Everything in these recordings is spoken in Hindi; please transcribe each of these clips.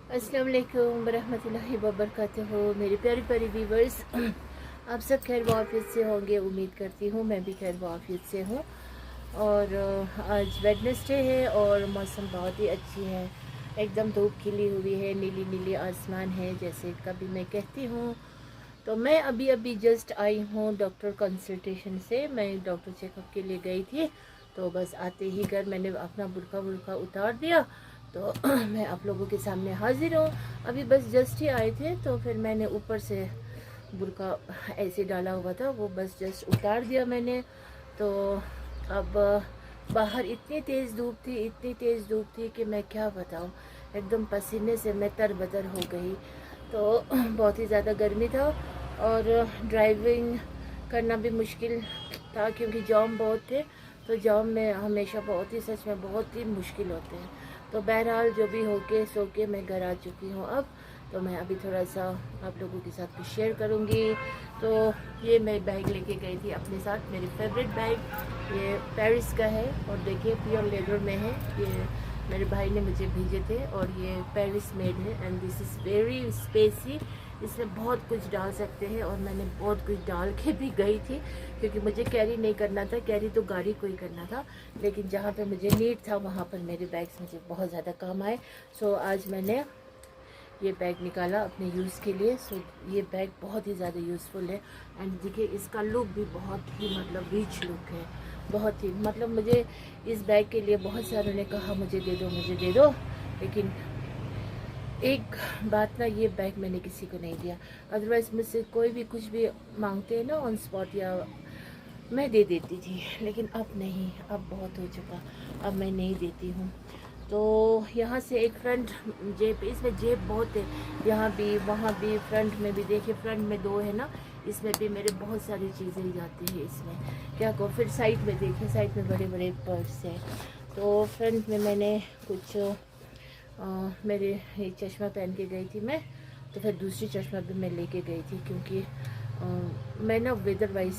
अस्सलाम वालेकुम वरहमतुल्लाहि वबरकातुहू। मेरे प्यारे प्यारे व्यूवर्स, आप सब खैर वाफियत से होंगे, उम्मीद करती हूँ। मैं भी खैर वाफियत से हूँ। और आज वेडनेसडे है और मौसम बहुत ही अच्छी है, एकदम धूप खिली हुई है, नीली नीली आसमान है, जैसे कभी मैं कहती हूँ। तो मैं अभी अभी जस्ट आई हूँ डॉक्टर कंसल्टेशन से। मैं डॉक्टर चेकअप के लिए गई थी, तो बस आते ही घर मैंने अपना बुर्का वुर्का उतार दिया। तो मैं आप लोगों के सामने हाजिर हूँ। अभी बस जस्ट ही आए थे, तो फिर मैंने ऊपर से बुर्का ऐसे डाला हुआ था, वो बस जस्ट उतार दिया मैंने। तो अब बाहर इतनी तेज़ धूप थी, इतनी तेज़ धूप थी कि मैं क्या बताऊँ, एकदम पसीने से मैं तरबतर हो गई। तो बहुत ही ज़्यादा गर्मी था और ड्राइविंग करना भी मुश्किल था, क्योंकि जाम बहुत थे। तो जाम में हमेशा बहुत ही, सच में बहुत ही मुश्किल होते हैं। तो बहरहाल जो भी हो के सो के मैं घर आ चुकी हूँ अब। तो मैं अभी थोड़ा सा आप लोगों के साथ कुछ शेयर करूँगी। तो ये मैं बैग लेके गई थी अपने साथ, मेरी फेवरेट बैग। ये पेरिस का है और देखिए प्योर लेदर में है। ये मेरे भाई ने मुझे भेजे थे और ये पेरिस मेड है and this is very spacey. इसमें बहुत कुछ डाल सकते हैं और मैंने बहुत कुछ डाल के भी गई थी, क्योंकि मुझे कैरी नहीं करना था, कैरी तो गाड़ी को ही करना था। लेकिन जहाँ पे मुझे नीड था वहाँ पर मेरे बैग्स मुझे बहुत ज़्यादा काम आए। सो आज मैंने ये बैग निकाला अपने यूज़ के लिए। सो ये बैग बहुत ही ज़्यादा यूज़फुल है एंड देखिए इसका लुक भी बहुत ही मतलब रिच लुक है, बहुत ही मतलब। मुझे इस बैग के लिए बहुत सारों ने कहा मुझे दे दो, मुझे दे दो, लेकिन एक बात ना, ये बैग मैंने किसी को नहीं दिया। अदरवाइज़ मुझसे कोई भी कुछ भी मांगते हैं ना ऑन स्पॉट, या मैं दे देती थी, लेकिन अब नहीं, अब बहुत हो चुका, अब मैं नहीं देती हूँ। तो यहाँ से एक फ्रंट जेब, इसमें जेब बहुत है, यहाँ भी वहाँ भी, फ्रंट में भी। देखिए फ्रंट में दो है ना, इसमें भी मेरे बहुत सारी चीज़ें जाती है इसमें, क्या कहूँ। फिर साइड में देखिए, साइड में बड़े बड़े पर्स हैं। तो फ्रंट में मैंने कुछ मेरे ये चश्मा पहन के गई थी मैं, तो फिर दूसरी चश्मा भी मैं लेके गई थी, क्योंकि मैं ना वेदर वाइज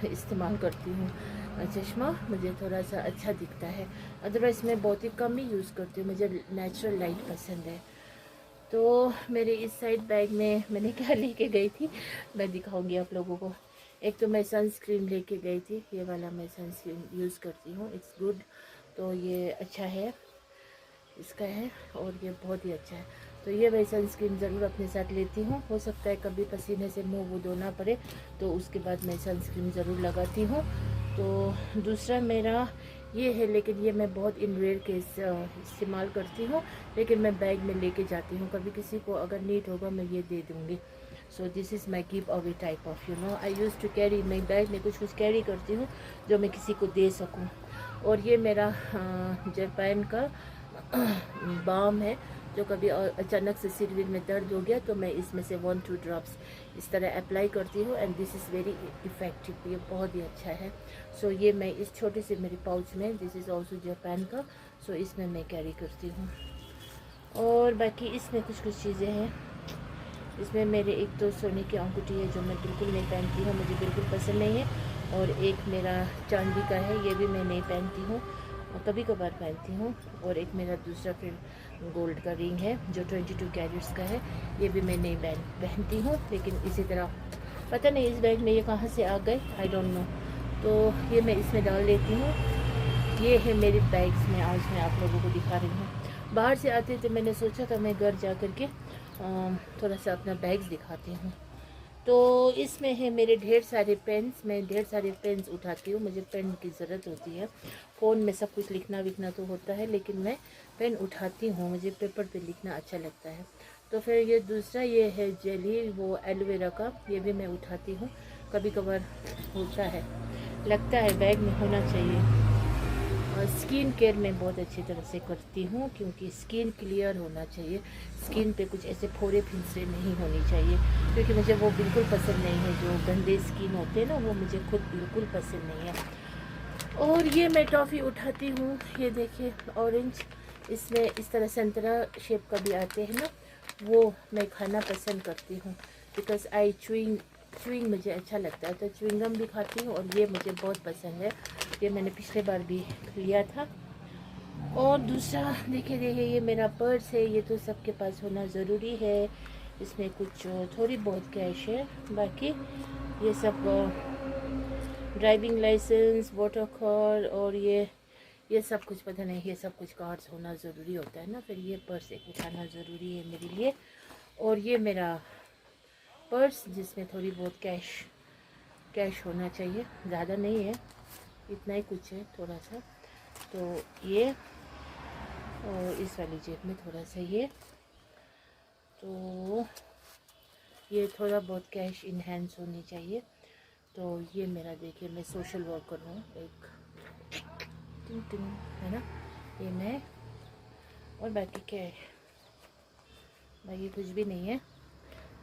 इस्तेमाल करती हूँ चश्मा, मुझे थोड़ा सा अच्छा दिखता है। अदरवाइज़ मैं बहुत ही कम ही यूज़ करती हूँ, मुझे नेचुरल लाइट पसंद है। तो मेरे इस साइड बैग में मैंने क्या लेके गई थी, मैं दिखाऊंगी आप लोगों को। एक तो मैं सनस्क्रीन लेके गई थी, ये वाला मैं सनस्क्रीन यूज़ करती हूँ, इट्स गुड। तो ये अच्छा है, इसका है, और ये बहुत ही अच्छा है। तो ये मैं सनस्क्रीन ज़रूर अपने साथ लेती हूँ। हो सकता है कभी पसीने से मुंह वो धोना पड़े, तो उसके बाद मैं सनस्क्रीन ज़रूर लगाती हूँ। तो दूसरा मेरा ये है, लेकिन ये मैं बहुत इन रेयर केस इस्तेमाल करती हूँ, लेकिन मैं बैग में लेके जाती हूँ, कभी किसी को अगर नीड होगा मैं ये दे दूँगी। So this is my give away type of, you know, I use to carry, मैं बैग में कुछ कुछ कैरी करती हूँ जो मैं किसी को दे सकूँ। और ये मेरा जापान का बाम है, जो कभी अचानक से सिर विर में दर्द हो गया तो मैं इसमें से 1-2 ड्रॉप्स इस तरह अप्लाई करती हूँ and this is very effective, ये बहुत ही अच्छा है। सो ये मैं इस छोटे से मेरे पाउच में, दिस इज़ ऑल्सो जापान का, सो इसमें मैं कैरी करती हूँ। और बाकी इसमें कुछ कुछ चीज़ें हैं। इसमें मेरे एक तो सोने की अंगूठी है जो मैं बिल्कुल नहीं पहनती हूँ, मुझे बिल्कुल पसंद नहीं है। और एक मेरा चांदी का है, ये भी मैं नहीं पहनती हूँ, कभी कभार पहनती हूँ। और एक मेरा दूसरा फिर गोल्ड का रिंग है जो 22 कैरेट्स का है, ये भी मैं नहीं पहनती हूँ। लेकिन इसी तरह पता नहीं इस बैग में ये कहाँ से आ गए, आई डोंट नो। तो ये मैं इसमें डाल लेती हूँ। ये है मेरे बैग्स में, आज मैं आप लोगों को दिखा रही हूँ। बाहर से आते थे, मैंने सोचा था मैं घर जा कर के थोड़ा सा अपना बैग्स दिखाती हूँ। तो इसमें है मेरे ढेर सारे पेन्स, मैं ढेर सारे पेन्स उठाती हूँ, मुझे पेन की ज़रूरत होती है। फ़ोन में सब कुछ लिखना विखना तो होता है, लेकिन मैं पेन उठाती हूँ, मुझे पेपर पे लिखना अच्छा लगता है। तो फिर ये दूसरा ये है जेली, वो एलोवेरा का, ये भी मैं उठाती हूँ, कभी कभार होता है, लगता है बैग में होना चाहिए। और स्किन केयर मैं बहुत अच्छी तरह से करती हूँ, क्योंकि स्किन क्लियर होना चाहिए, स्किन पे कुछ ऐसे फोड़े फिंसरे नहीं होनी चाहिए, क्योंकि मुझे वो बिल्कुल पसंद नहीं है, जो गंदे स्किन होते हैं ना, वो मुझे खुद बिल्कुल पसंद नहीं है। और ये मैं टॉफ़ी उठाती हूँ, ये देखिए ऑरेंज, इसमें इस तरह संतरा शेप का भी आते हैं ना, वो मैं खाना पसंद करती हूँ, बिकॉज़ आई च्युइंग मुझे अच्छा लगता है, तो च्युइंगम भी खाती हूँ और ये मुझे बहुत पसंद है, ये मैंने पिछले बार भी लिया था। और दूसरा देखिए ये मेरा पर्स है, ये तो सबके पास होना ज़रूरी है। इसमें कुछ थोड़ी बहुत कैश है, बाकी ये सब ड्राइविंग लाइसेंस, वोटर कार्ड और ये सब कुछ पता नहीं, ये सब कुछ कार्ड्स होना ज़रूरी होता है ना। फिर ये पर्स एक उठाना ज़रूरी है मेरे लिए। और ये मेरा पर्स जिसमें थोड़ी बहुत कैश होना चाहिए, ज़्यादा नहीं है, इतना ही कुछ है थोड़ा सा। तो ये और इस वाली जेब में थोड़ा सा तो ये थोड़ा बहुत कैश इन हैंड्स होनी चाहिए। तो ये मेरा देखिए, मैं सोशल वर्कर हूँ, एक टिंग टिंग है ना, ये मैं। और बाकी क्या है, बाकी कुछ भी नहीं है।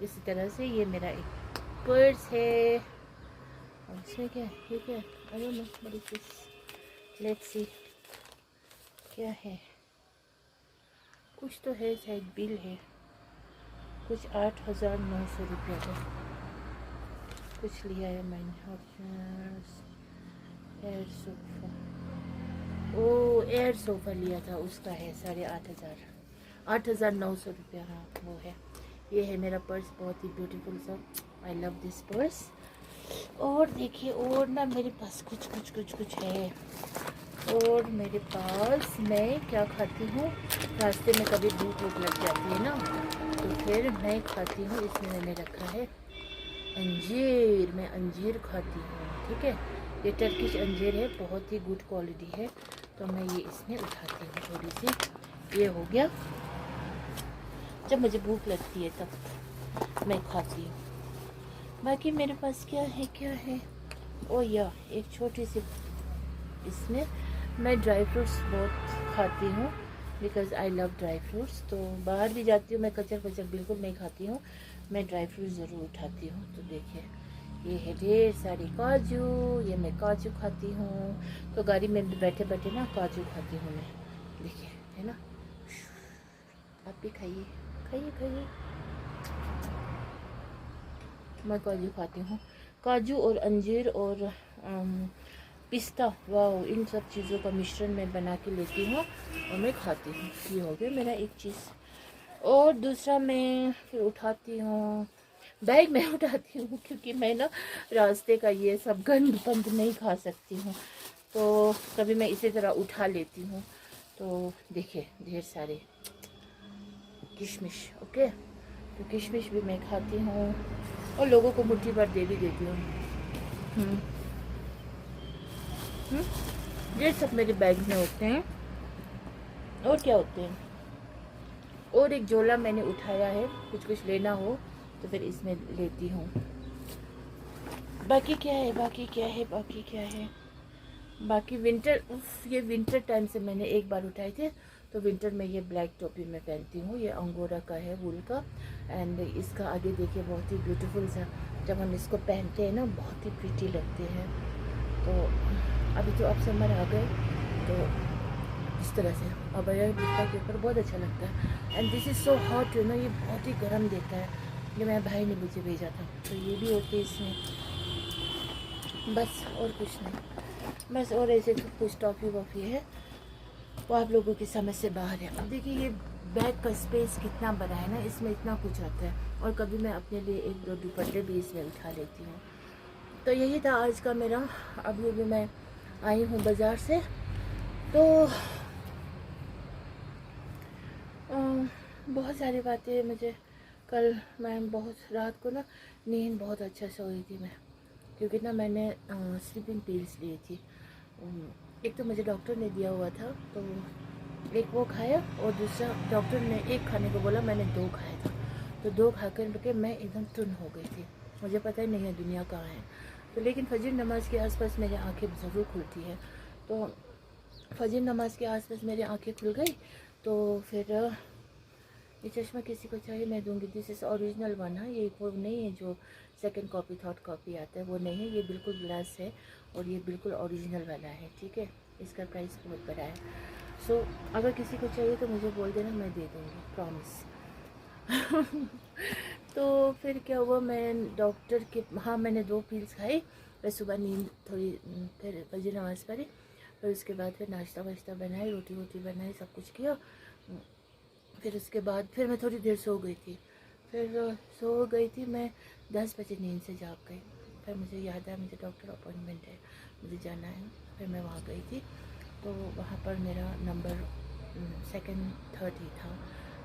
इसी तरह से ये मेरा एक पर्स है। और इसमें क्या है, ये क्या है, I don't know what is this, let's see क्या है। कुछ तो है, शायद बिल है, कुछ 8,900 रुपये का कुछ लिया है मैंने। एयर सोफ़ा, ओ एयर सोफ़ा लिया था, उसका है 8,500, 8,900 रुपया। हाँ वो है। ये है मेरा पर्स, बहुत ही ब्यूटीफुल सा, आई लव दिस पर्स। और देखिए, और ना मेरे पास कुछ है। और मेरे पास, मैं क्या खाती हूँ, रास्ते में कभी भूख लग जाती है ना, तो फिर मैं खाती हूँ, इसमें मैंने रखा है अंजीर। मैं अंजीर खाती हूँ, ठीक है। ये टर्किश अंजीर है, बहुत ही गुड क्वालिटी है। तो मैं ये इसमें उठाती हूँ थोड़ी सी। ये हो गया, जब मुझे भूख लगती है तब मैं खाती हूँ। बाकी मेरे पास क्या है, ओ या एक छोटी सी, इसमें मैं ड्राई फ्रूट्स बहुत खाती हूँ, because I love dry fruits. तो बाहर भी जाती हूँ मैं, कचर बिल्कुल नहीं खाती हूँ, मैं ड्राई फ्रूट्स ज़रूर उठाती हूँ। तो देखिए, ये है ढेर सारी काजू, ये मैं काजू खाती हूँ। तो गाड़ी में बैठे बैठे ना काजू खाती हूँ मैं, देखिए, है ना। आप भी खाइए खाइए। मैं काजू खाती हूँ, काजू और अंजीर और पिस्ता, वाह, इन सब चीज़ों का मिश्रण मैं बना के लेती हूँ और मैं खाती हूँ। ये हो गया मेरा एक चीज़। और दूसरा मैं फिर उठाती हूँ, बैग में उठाती हूँ, क्योंकि मैं ना रास्ते का ये सब गंद बंद नहीं खा सकती हूँ, तो कभी मैं इसी तरह उठा लेती हूँ। तो देखिए, ढेर सारे किशमिश, ओके, तो किशमिश भी मैं खाती हूँ और लोगों को मुट्ठी भर दे भी देती हूँ। ये सब मेरे बैग में होते हैं। और क्या होते हैं, और एक झोला मैंने उठाया है, कुछ लेना हो तो फिर इसमें लेती हूँ। बाकी क्या है, बाकी विंटर, ये विंटर टाइम से मैंने एक बार उठाए थे। तो विंटर में ये ब्लैक टोपी मैं पहनती हूँ, ये अंगोरा का है, वूल का। एंड इसका आगे देखिए, बहुत ही ब्यूटीफुल सा, जब हम इसको पहनते हैं ना, बहुत ही प्रीटी लगते हैं। तो अभी तो अब समर आ गए, तो इस तरह से अबया बिस्तर के ऊपर बहुत अच्छा लगता है। And this is so hot, you know, ये बहुत ही गर्म देता है। ये मेरे भाई ने मुझे भेजा था, तो ये भी होते इसमें, बस और कुछ नहीं। बस और ऐसे तो कुछ टॉफ़ी वॉफ़ी है, वो आप लोगों की समझ से बाहर है। अब देखिए, ये बैग का स्पेस कितना बड़ा है ना, इसमें इतना कुछ आता है। और कभी मैं अपने लिए 1-2 दुपट्टे भी इसमें उठा लेती हूँ। तो यही था आज का मेरा। अभी भी मैं आई हूँ बाज़ार से, तो बहुत सारी बातें मुझे, कल मैं बहुत रात को ना नींद बहुत अच्छा सोई थी मैं, क्योंकि ना मैंने स्लीपिंग पिल्स ली थी। एक तो मुझे डॉक्टर ने दिया हुआ था, तो एक वो खाया, और दूसरा डॉक्टर ने एक खाने को बोला, मैंने 2 खाया था। तो 2 खा कर के मैं एकदम टुन हो गई थी, मुझे पता ही नहीं है दुनिया कहाँ है। तो लेकिन फजर नमाज के आसपास मेरी आंखें ज़रूर खुलती है। तो फजर नमाज के आसपास मेरी आंखें खुल गई, तो फिर ये चश्मा किसी को चाहिए मैं दूंगी। दिस इज़ ओरिजिनल वन है, ये वो नहीं है जो सेकंड कॉपी थर्ड कॉपी आता है, वो नहीं है, ये बिल्कुल ग्लास है और ये बिल्कुल ओरिजिनल वाला है, ठीक है। इसका प्राइस बहुत बड़ा है। सो अगर किसी को चाहिए तो मुझे बोल देना, मैं दे दूँगी, प्रॉमिस। तो फिर क्या हुआ, मैं डॉक्टर के, हाँ, मैंने 2 पिल्स खाई। मैं सुबह नींद थोड़ी, फिर फजर नमाज़ पढ़ी, फिर उसके बाद फिर नाश्ता वाश्ता बनाए, रोटी वोटी बनाई, सब कुछ किया। फिर उसके बाद फिर मैं थोड़ी देर सो गई थी। फिर सो गई थी मैं, 10 बजे नींद से जाग गई। फिर मुझे याद आया मुझे डॉक्टर अपॉइंटमेंट है, मुझे जाना है। फिर मैं वहाँ गई थी, तो वहाँ पर मेरा नंबर 2nd 3rd ही था,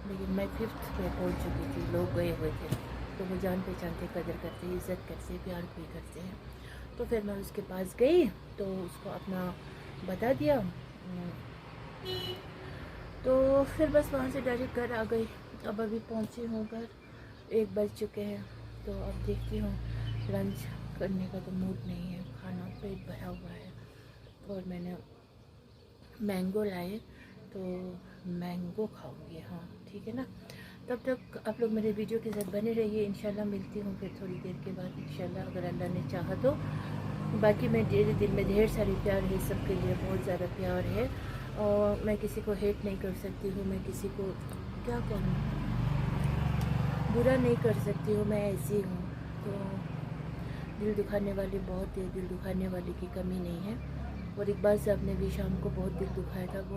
लेकिन मैं 5th पे पहुँच चुकी थी। लोग गए हुए थे, तो वो जान पहचान के कदर करते, इज़्ज़त करते, प्यार भी करते हैं। तो फिर मैं उसके पास गई, तो उसको अपना बता दिया। तो फिर बस वहाँ से डायरेक्ट घर आ गई। अब अभी पहुँची हूँ घर, 1 बज चुके हैं। तो अब देखती हूँ, लंच करने का तो मूड नहीं है, खाना पेट भरा हुआ है। और मैंने मैंगो लाए, तो मैंगो खाऊंगी। हाँ ठीक है ना। तब तक आप लोग मेरे वीडियो के साथ बने रहिए। इंशाल्लाह मिलती हूँ फिर थोड़ी देर के बाद, इंशाल्लाह अगर अल्लाह ने चाहा तो। बाकी मैं मेरे दिल में ढेर सारी प्यार है, सबके लिए बहुत ज़्यादा प्यार है, और मैं किसी को हेट नहीं कर सकती हूँ, मैं किसी को क्या कहूँ, बुरा नहीं कर सकती हूँ, मैं ऐसी हूँ। तो दिल दुखाने वाले बहुत है, दिल दुखाने वाले की कमी नहीं है। और इकबाल साहब ने भी शाम को बहुत दिल दुखाया था। वो